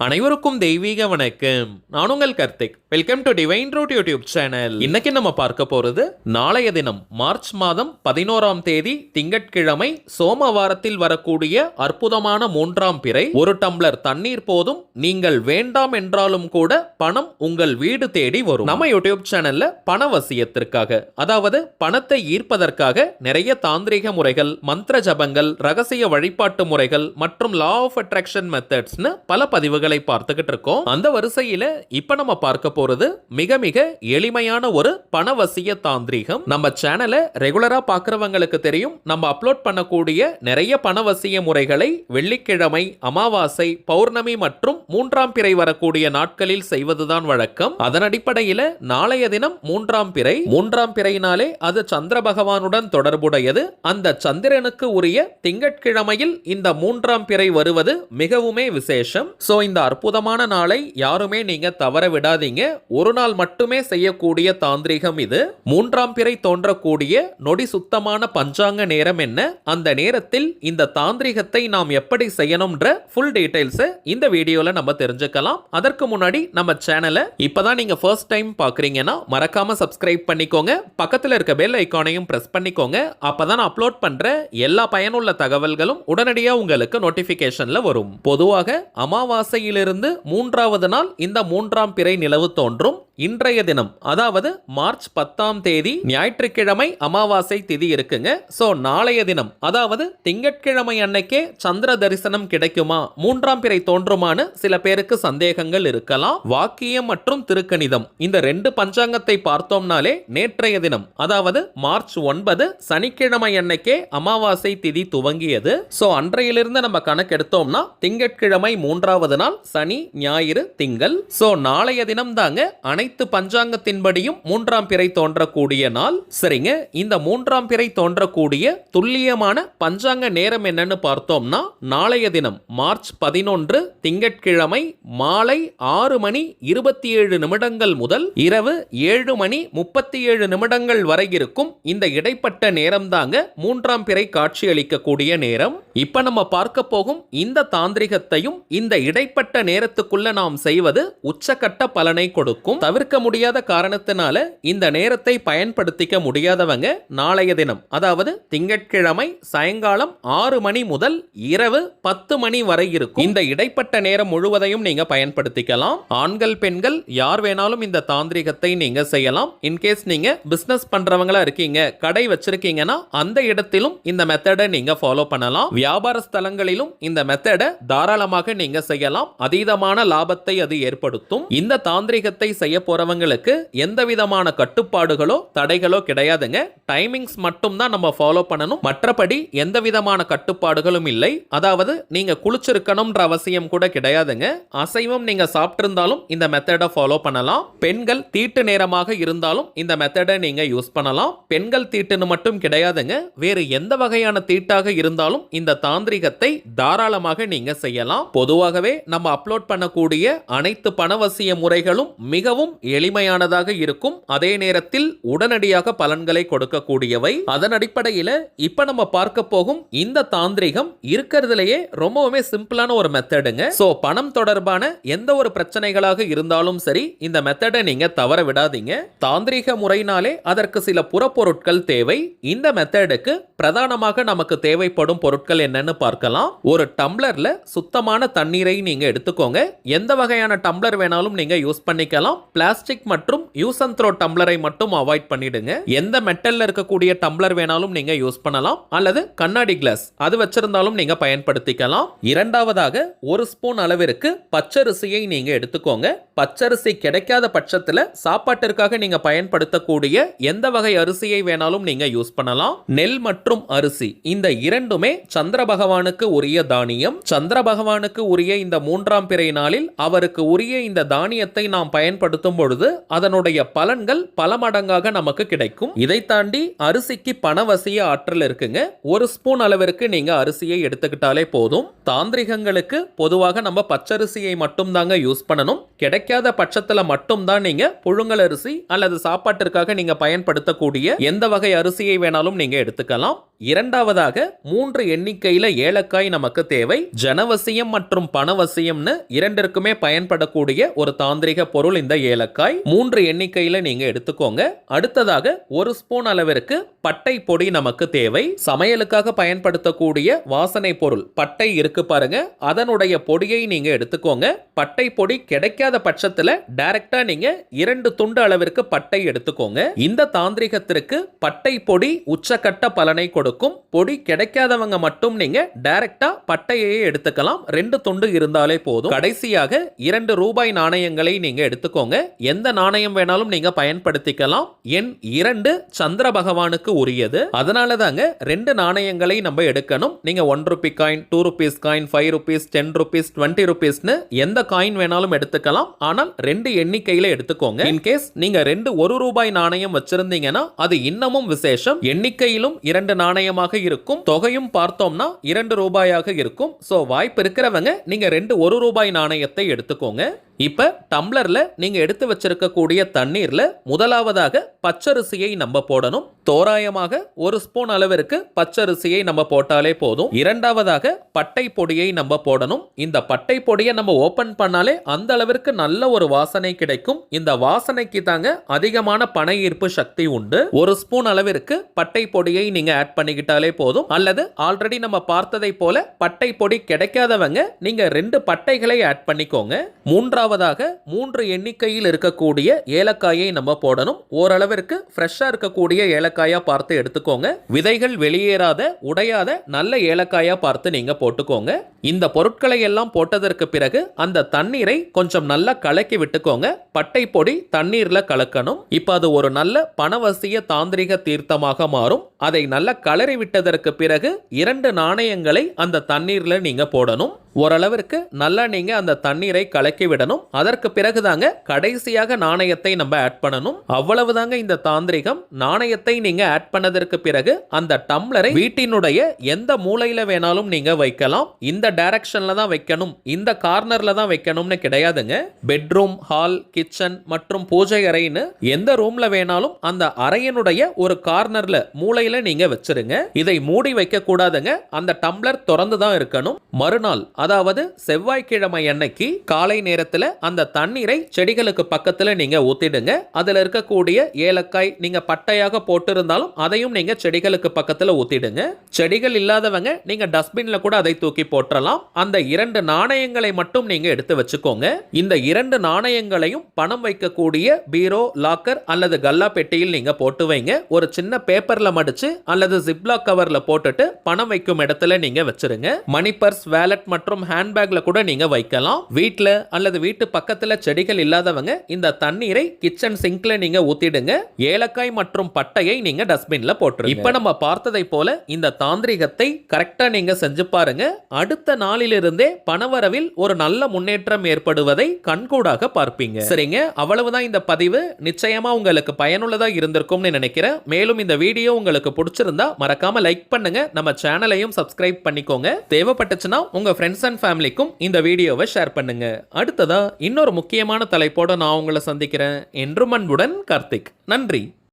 அனைவருக்கும் தெய்வீக வணக்கம். நான் உங்கள் Karthik. Welcome to divine root YouTube channel. இன்னைக்கு நம்ம பார்க்க போறது நாளைய தினம் மார்ச் மாதம் 11ஆம் தேதி திங்கட்கிழமை சோமவாரத்தில் வரக்கூடிய அற்புதமான 3ஆம் பிறை. ஒரு டம்ளர் தண்ணீர் போதும், நீங்கள் வேண்டாம் என்றாலும் கூட பணம் உங்கள் வீடு தேடி வரும். நம்ம யூடியூப் சேனல்ல பணவசியத்திற்காக, அதாவது பணத்தை ஈர்ப்பதற்காக நிறைய தாந்திரிக முறைகள், மந்திர ஜபங்கள், ரகசிய வழிபாட்டு முறைகள் மற்றும் லா ஆஃப் அட்ராக்ஷன் மெத்தட்ஸ்னு பல பதிவுகளை பார்த்துக்கிட்டு இருக்கோம். அந்த வரிசையில இப்ப நம்ம பார்க்க போறது மிக மிக எளிமையான ஒரு பணவசிய தாந்திரிகம். நம்ம சேனலை ரெகுலரா பார்க்கறவங்களுக்கு தெரியும், நம்ம அப்லோட் பண்ணக்கூடிய நிறைய பணவசிய முறைகளை வெள்ளிக்கிழமை, அமாவாசை, பௌர்ணமி மற்றும் 3ஆம் பிறை வரக்கூடிய நாட்களில் செய்வதுதான் வழக்கம். அதன் அடிப்படையில் நாளைய தினம் 3ஆம் பிறை. 3ஆம் பிறையினாலே அது சந்திர பகவானுடன் தொடர்புடையது. அந்த சந்திரனுக்கு உரிய திங்கட்கிழமையில் இந்த 3ஆம் பிறை வருவது மிகவுமே விசேஷம். சோ இந்த அற்புதமான நாளை யாருமே நீங்க தவற விடாதீங்க. ஒரு நாள் மட்டுமே செய்யக்கூடிய தாந்திரிகம் இது. 3ஆம் பிறை தோன்றக்கூடிய நொடி சுத்தமான பஞ்சாங்க நேரம் என்ன, அந்த நேரத்தில் இந்த தாந்திரிகத்தை நாம் எப்படி செய்யணும்ன்ற ஃபுல் டீடைல்ஸ் இந்த வீடியோல நம்ம தெரிஞ்சுக்கலாம். அதற்கு முன்னாடி நம்ம சேனலை இப்பதான் நீங்க ஃபர்ஸ்ட் டைம் பாக்குறீங்கன்னா மறக்காம சப்ஸ்கிரைப் பண்ணிக்கோங்க. பக்கத்துல இருக்க பெல் ஐகானையும் பிரஸ் பண்ணிக்கோங்க. அப்பதான் அப்லோட் பண்ற எல்லா பயனுள்ள தகவல்களும் உடனடியா உங்களுக்கு நோட்டிபிகேஷன்ல வரும். பொதுவாக அமாவாசையிலிருந்து 3ஆவது நாள் இந்த 3ஆம் பிறை நிலவு தோன்றும். இன்றைய தினம், அதாவது மார்ச் 10ஆம் தேதி ஞாயிற்றுக்கிழமை அமாவாசை திதி இருக்குங்க. சோ நாளைய தினம், அதாவது திங்கட்கிழமை அன்னைக்கே சந்திர தரிசனம் கிடைக்குமா, 3ஆம் பிறை தோன்றுமான்னு சில பேருக்கு சந்தேகங்கள் இருக்கலாம். வாக்கியம் மற்றும் திருக்கணிதம் இந்த 2 பஞ்சாங்கத்தை பார்த்தோம்னாலே நேற்றைய தினம், அதாவது மார்ச் 9 சனிக்கிழமை அன்னைக்கே அமாவாசை திதி துவங்கியது. சோ அன்றையிலிருந்து நம்ம கணக்கெடுத்தோம்னா திங்கட்கிழமை 3ஆவது நாள், சனி, ஞாயிறு, திங்கள். சோ நாளைய தினம் தாங்க அனைத்து பஞ்சாங்கத்தின்படியும் 3ஆம் பிறை தோன்றக்கூடிய நாள். சரிங்க, இந்த 3ஆம் பிறை தோன்றக்கூடிய துல்லியமான பஞ்சாங்க நேரம் என்னன்னு பார்த்தோம்னா நாளைய தினம் மார்ச் 11 திங்கட்கிழமை மாலை 6 மணி 27 நிமிடங்கள் முதல் இரவு 7 மணி 37 நிமிடங்கள் வரை இருக்கும். இந்த இடைப்பட்ட நேரம் தாங்க 3ஆம் பிறை காட்சி அளிக்கக்கூடிய நேரம். இப்ப நம்ம பார்க்க போகும் இந்த தாந்திரிகத்தையும் இந்த இடைப்பட்ட நேரத்துக்குள்ள நாம் செய்வது உச்சக்கட்ட பலனை கொடுக்கும். தவிர்க்க முடியாத காரணத்தினால இந்த நேரத்தை பயன்படுத்திக்க முடியாதவங்க நாளைய தினம், அதாவது திங்கட்கிழமை சாயங்காலம் 6 மணி முதல் இரவு 10 மணி வரை இருக்கும் இந்த இடைப்பட்ட நேரம் முழுவதையும் நீங்க பயன்படுத்திக்கலாம். ஆண்கள், பெண்கள் யார் வேணாலும் இந்த தாந்திரிகத்தை நீங்க செய்யலாம். இன்கேஸ் நீங்க பிசினஸ் பண்றவங்களா இருக்கீங்க, கடை வச்சிருக்கீங்கன்னா அந்த இடத்திலும் இந்த மெத்தடை நீங்க ஃபாலோ பண்ணலாம். வியாபார ஸ்தலங்களிலும் இந்த மெத்தடை தாராளமாக நீங்க செய்யலாம். அதீதமான லாபத்தை அது ஏற்படுத்தும். இந்த தாந்திரிகத்தை செய்ய போறவங்களுக்கு எந்த விதமான கட்டுப்பாடுகளோ தடைகளோ கிடையாதுங்க. டைமிங்ஸ் மட்டும் தான் நம்ம ஃபாலோ பண்ணணும். மற்றபடி எந்த விதமான கட்டுப்பாடுகளும் இல்லை. அதாவது நீங்க குளிச்சிருக்கணும்ன்ற அவசியம் கூட கிடையாதுங்க. அசைவம் நீங்க சாப்பிட்டிருந்தாலும் இந்த மெத்தடை ஃபாலோ பண்ணலாம். பெண்கள் தீட்டு நேரமாக இருந்தாலும் இந்த மெத்தடை நீங்க யூஸ் பண்ணலாம். பெண்கள் தீட்டுன்னு மட்டும் கிடையாதுங்க, வேறு எந்த வகையான தீட்டாக இருந்தாலும் இந்த தாந்திரிகத்தை தாராளமாக நீங்க செய்யலாம். பொதுவாகவே நம்ம அப்லோட் பண்ணக்கூடிய அனைத்து பணவசிய முறைகளும் மிகவும் எளிமையானதாக இருக்கும். அதே நேரத்தில் உடனடியாக பலன்களை கொடுக்கக்கூடியவை. அதன் அடிப்படையில் இப்ப நம்ம பார்க்க போகும் இந்த தாந்திரிகம் இருக்கிறதுலயே ரொம்பவுமே சிம்பிளான ஒரு மெத்தடுங்க. சோ பணம் தொடர்பான எந்த ஒரு பிரச்சனைகளாக இருந்தாலும் சரி, இந்த மெத்தடை நீங்க தவற விடாதீங்க. தாந்திரிக முறையினாலே அதற்கு சில புறப்பொருட்கள் தேவை. இந்த மெத்தடுக்கு பிரதானமாக நமக்கு தேவைப்படும் பொருட்கள் என்னன்னு பார்க்கலாம். ஒரு டம்ளர்ல சுத்தமான தண்ணீரை நீங்க எடுத்துக்கோங்க. எந்த வகையான டம்ளர் வேணாலும் நீங்க யூஸ் பண்ணிக்கலாம். பிளாஸ்டிக் மற்றும் யூஸ் அண்ட் த்ரோ டம்ளரை மட்டும் அவாய்ட் பண்ணிடுங்க. எந்த மெட்டல்ல இருக்கக்கூடிய டம்ளர் வேணாலும் நீங்க யூஸ் பண்ணலாம், அல்லது கண்ணாடி கிளாஸ் அது வச்சிருந்தாலும் நீங்க பயன்படுத்திக்கலாம். இரண்டாவதாக 1 ஸ்பூன் அளவிற்கு பச்சரிசியை நீங்க எடுத்துக்கோங்க. பச்சரிசி கிடைக்காத பட்சத்துல சாப்பாட்டிற்காக நீங்க பயன்படுத்தக்கூடிய எந்த வகை அரிசியை வேணாலும் நீங்க யூஸ் பண்ணலாம். நெல் மற்றும் அரிசி இந்த இரண்டுமே சந்திர பகவானுக்கு உரிய தானியம். சந்திர பகவானுக்கு உரிய இந்த 3ஆம் பிறை நாளில் அவருக்கு உரிய இந்த தானியத்தை நாம் நாம் பயன்படுத்தும் பொழுது அதனுடைய பலன்கள் பல மடங்காக நமக்கு கிடைக்கும். இதை தாண்டி அரிசிக்கு பணவசிய ஆற்றல் இருக்குங்க. ஒரு ஸ்பூன் அளவிற்கு நீங்க அரிசியை எடுத்துக்கிட்டாலே போதும். தாந்திரிகங்களுக்கு பொதுவாக நம்ம பச்சரிசியை மட்டும் தாங்க யூஸ் பண்ணணும். கிடைக்காத பட்சத்துல மட்டும் தான் நீங்க புழுங்கல் அரிசி அல்லது சாப்பாட்டிற்காக நீங்க பயன்படுத்தக்கூடிய எந்த வகை அரிசியை வேணாலும் நீங்க எடுத்துக்கலாம். இரண்டாவதாக 3 எண்ணிக்கையில ஏலக்காய் நமக்கு தேவை. ஜனவசியம் மற்றும் பணவசியம்னு இரண்டிற்குமே பயன்படக்கூடிய ஒரு தாந்திரிக பொருள் இந்த ஏலக்காய். 3 எண்ணிக்கையில நீங்க எடுத்துக்கோங்க. அடுத்ததாக 1 ஸ்பூன் அளவிற்கு பட்டை பொடி நமக்கு தேவை. சமையலுக்காக பயன்படுத்தக்கூடிய வாசனை பொருள் பட்டை இருக்கு பாருங்க, அதனுடைய பொடியை நீங்க எடுத்துக்கோங்க. பட்டை பொடி கிடைக்காத பட்சத்துல டைரக்டா நீங்க 2 துண்டு அளவிற்கு பட்டை எடுத்துக்கோங்க. இந்த தாந்திரிகத்திற்கு பட்டை பொடி உச்சக்கட்ட பலனை கொடுக்கும். பொடி கிடைக்காதவங்க மட்டும் நீங்க டைரக்டா பட்டையை எடுத்துக்கலாம். 2 துண்டு இருந்தாலே போதும். கடைசியாக 2 ரூபாய் நாணயங்களை நீங்க எடுத்துக்கோங்க. எந்த நாணயம் வேணாலும் நீங்க பயன்படுத்திக்கலாம். எண் 2 சந்திர பகவானுக்கு உரியது. அதனால தாங்க 2 நாணயங்களை நம்ம எடுக்கணும். நீங்க 1 Ruby coin, 2 rupees coin, 5 rupees, 10 rupees, 20 ருபீஸ்னு எந்த காயின் வேணாலும் எடுத்துக்கலாம். ஆனால் 2 எண்ணிக்கையில எடுத்துக்கோங்க. இன்கேஸ் நீங்க 2 1 ரூபாய் நாணயம் வச்சிருந்தீங்கன்னா அது இன்னமும் விசேஷம். எண்ணிக்கையிலும் 2 நாணயமாக இருக்கும். தொகையும் பார்த்தோம்னா 2 ரூபாயாக இருக்கும். சோ வாய்ப்பு இருக்கிறவங்க நீங்க 2 1 ரூபாய் நாணயத்தை எடுத்துக்கோங்க. இப்ப டம்ளர்ல நீங்க எடுத்து வச்சிருக்கக்கூடிய தண்ணீர்ல முதலாவதாக பச்சரிசியை நம்ம போடணும். தோராயமாக 1 ஸ்பூன் அளவிற்கு பச்சரிசியை நம்ம போட்டாலே போதும். இரண்டாவதாக பட்டை பொடியை நம்ம போடணும். இந்த பட்டை பொடியை நம்ம ஓபன் பண்ணாலே அந்த அளவிற்கு நல்ல ஒரு வாசனை கிடைக்கும். இந்த வாசனைக்கு தாங்க அதிகமான பண ஈர்ப்பு சக்தி உண்டு. 1 ஸ்பூன் அளவிற்கு பட்டை பொடியை நீங்க ஆட் பண்ணிக்கிட்டாலே போதும். அல்லது ஆல்ரெடி நம்ம பார்த்ததை போல பட்டை பொடி கிடைக்காதவங்க நீங்க 2 பட்டைகளை ஆட் பண்ணிக்கோங்க. மூன்றாவதாக 3 எண்ணிக்கையில் இருக்கக்கூடிய ஏலக்காயை நம்ம போடணும். ஓரளவிற்கு ஃப்ரெஷ்ஷா இருக்கக்கூடிய ஏலக்காயா பார்த்து எடுத்துக்கோங்க. விதைகள் வெளியேறாத உடையாத நல்ல ஏலக்காயா பார்த்து நீங்க போட்டுக்கோங்க. இந்த பொருட்களை எல்லாம் போட்டதற்கு பிறகு அந்த தண்ணீரை கொஞ்சம் நல்லா கலக்கி விட்டுக்கோங்க. பட்டை பொடி தண்ணீர்ல கலக்கணும். இப்ப அது ஒரு நல்ல பணவசிய தாந்திரிக தீர்த்தமாக மாறும். அதை நல்லா கலரி விட்டதற்கு பிறகு 2 நாணயங்களை அந்த தண்ணீர்ல நீங்க போடணும். ஓரளவிற்கு நல்லா நீங்க அந்த தண்ணீரை கலக்கி விடணும். அதற்கு பிறகுதாங்க கடைசியாக நாணயத்தை நம்ம ஆட் பண்ணணும். அவ்வளவுதாங்க இந்த தாந்திரிகம். நாணயத்தை நீங்க ஆட் பண்ணதற்கு பிறகு அந்த டம்ளரை வீட்டினுடைய எந்த மூலையில வேணாலும் நீங்க வைக்கலாம். இந்த டைரக்ஷன்ல தான் வைக்கணும், இந்த கார்னர்ல தான் வைக்கணும்னு கிடையாதுங்க. பெட்ரூம், ஹால், கிச்சன் மற்றும் பூஜை அறைன்னு எந்த ரூம்ல வேணாலும் அந்த அறையினுடைய ஒரு கார்னர்ல மூலையில நீங்க வச்சிருங்க. இதை மூடி வைக்க கூடாதுங்க. அந்த டம்ளர் திறந்து தான் இருக்கணும். மறுநாள் அதாவது செவ்வாய்க்கிழமை அன்னைக்கு காலை நேரத்துல அந்த தண்ணீரை செடிகளுக்கு பக்கத்துல நீங்க ஊத்திடுங்க. அதுல இருக்கக்கூடிய ஏலக்காய் நீங்க பட்டையாக போட்டிருந்தாலும் அதையும் நீங்க செடிகளுக்கு பக்கத்துல ஊத்திடுங்க. செடிகள் இல்லாதவங்க நீங்க டஸ்ட்பின்ல கூட அதை தூக்கி போற்றலாம். அந்த 2 நாணயங்களை மட்டும் நீங்க எடுத்து வச்சுக்கோங்க. இந்த 2 நாணயங்களையும் பணம் வைக்கக்கூடிய பீரோ, லாக்கர் அல்லது கல்லா பெட்டியில் நீங்க போட்டு வைங்க. ஒரு சின்ன பேப்பர்ல மடிச்சு அல்லது ஜிப்லாக் கவர்ல போட்டுட்டு பணம் வைக்கும் இடத்துல நீங்க வச்சிருங்க. மணி பர்ஸ், வேலட் மற்றும் ஹேண்ட்பேக்ல கூட நீங்க வைக்கலாம். வீட்ல அல்லது வீட்டு பக்கத்துல செடிகள் இல்லாதவங்க இந்த தண்ணீரை கிச்சன் சிங்க்ல நீங்க ஊத்திடுங்க. ஏலக்காய் மற்றும் பட்டையை நீங்க டஸ்ட்பின்ல போட்டுருங்க. இப்ப நம்ம பார்த்ததை போல இந்த தாந்திரிகத்தை கரெக்டா நீங்க செஞ்சு பாருங்க. அடுத்த நாளிலிருந்தே பணவரவில் ஒரு நல்ல முன்னேற்றம் ஏற்படுவதை கண்கூடாக பார்ப்பீங்க. சரிங்க, அவ்வளவுதான் இந்த பதிவு. நிச்சயமா உங்களுக்கு பயனுள்ளதா இருந்திருக்கும்னு நினைக்கிறேன். மேலும் இந்த வீடியோ உங்களுக்கு பிடிச்சிருந்தா மறக்காம லைக் பண்ணுங்க. நம்ம சேனலையும் சப்ஸ்கிரைப் பண்ணிக்கோங்க. தேவைப்பட்டுச்சுன்னா உங்க ஃப்ரெண்ட்ஸ் அண்ட் ஃபேமிலிக்கும் இந்த வீடியோவை ஷேர் பண்ணுங்க. அடுத்ததா இன்னொரு முக்கியமான தலைப்போட நான் உங்களை சந்திக்கிறேன். என்றும் அன்புடன் கார்த்திக். நன்றி.